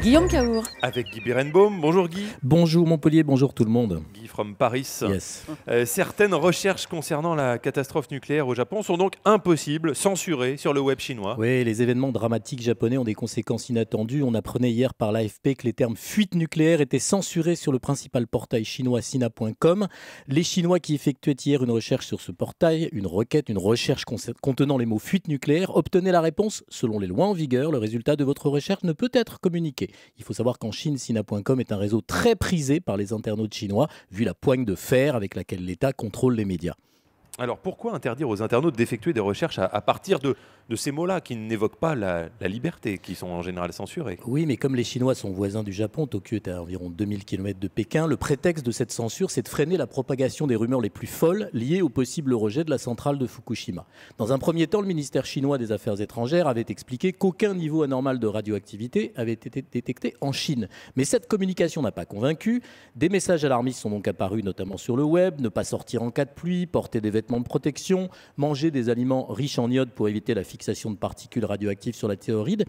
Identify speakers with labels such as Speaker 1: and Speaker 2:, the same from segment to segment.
Speaker 1: Guillaume Caour.
Speaker 2: Avec Guy Birenbaum. Bonjour Guy.
Speaker 3: Bonjour Montpellier, bonjour tout le monde.
Speaker 2: Guy from Paris.
Speaker 3: Yes.
Speaker 2: Certaines recherches concernant la catastrophe nucléaire au Japon sont donc impossibles, censurées sur le web chinois.
Speaker 3: Oui, les événements dramatiques japonais ont des conséquences inattendues. On apprenait hier par l'AFP que les termes fuite nucléaire étaient censurés sur le principal portail chinois sina.com. Les Chinois qui effectuaient hier une recherche sur ce portail, une recherche contenant les mots fuite nucléaire, obtenaient la réponse selon les lois en vigueur. Le résultat de votre recherche ne peut être communiqué. Il faut savoir qu'en Chine, sina.com est un réseau très prisé par les internautes chinois, vu la poigne de fer avec laquelle l'État contrôle les médias.
Speaker 2: Alors pourquoi interdire aux internautes d'effectuer des recherches à partir de ces mots-là qui n'évoquent pas la liberté, qui sont en général censurés?
Speaker 3: Oui, mais comme les Chinois sont voisins du Japon, Tokyo est à environ 2000 km de Pékin, le prétexte de cette censure, c'est de freiner la propagation des rumeurs les plus folles liées au possible rejet de la centrale de Fukushima. Dans un premier temps, le ministère chinois des Affaires étrangères avait expliqué qu'aucun niveau anormal de radioactivité avait été détecté en Chine. Mais cette communication n'a pas convaincu. Des messages alarmistes sont donc apparus, notamment sur le web: ne pas sortir en cas de pluie, porter des vêtements de protection, manger des aliments riches en iode pour éviter la fixation de particules radioactives sur la thyroïde,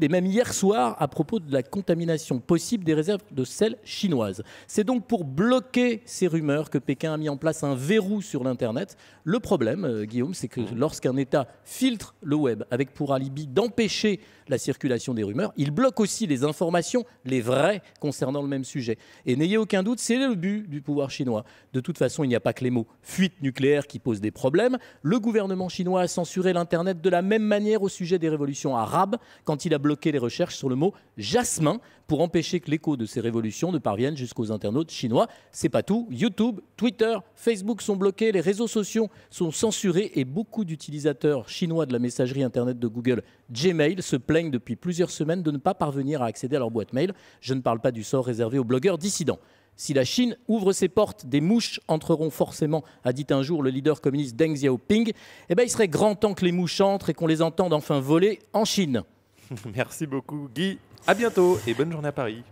Speaker 3: et même hier soir à propos de la contamination possible des réserves de sel chinoises. C'est donc pour bloquer ces rumeurs que Pékin a mis en place un verrou sur l'Internet. Le problème, Guillaume, c'est que lorsqu'un État filtre le web avec pour alibi d'empêcher la circulation des rumeurs, il bloque aussi les informations, les vraies, concernant le même sujet. Et n'ayez aucun doute, c'est le but du pouvoir chinois. De toute façon, il n'y a pas que les mots fuite nucléaire qui posent des problèmes. Le gouvernement chinois a censuré l'Internet de la même manière au sujet des révolutions arabes, quand il a bloqué les recherches sur le mot jasmin pour empêcher que l'écho de ces révolutions ne parvienne jusqu'aux internautes chinois. C'est pas tout. YouTube, Twitter, Facebook sont bloqués, les réseaux sociaux sont censurés et beaucoup d'utilisateurs chinois de la messagerie Internet de Google, Gmail, se plaignent depuis plusieurs semaines de ne pas parvenir à accéder à leur boîte mail. Je ne parle pas du sort réservé aux blogueurs dissidents. Si la Chine ouvre ses portes, des mouches entreront forcément, a dit un jour le leader communiste Deng Xiaoping. Eh bien, il serait grand temps que les mouches entrent et qu'on les entende enfin voler en Chine.
Speaker 2: Merci beaucoup Guy. À bientôt et bonne journée à Paris.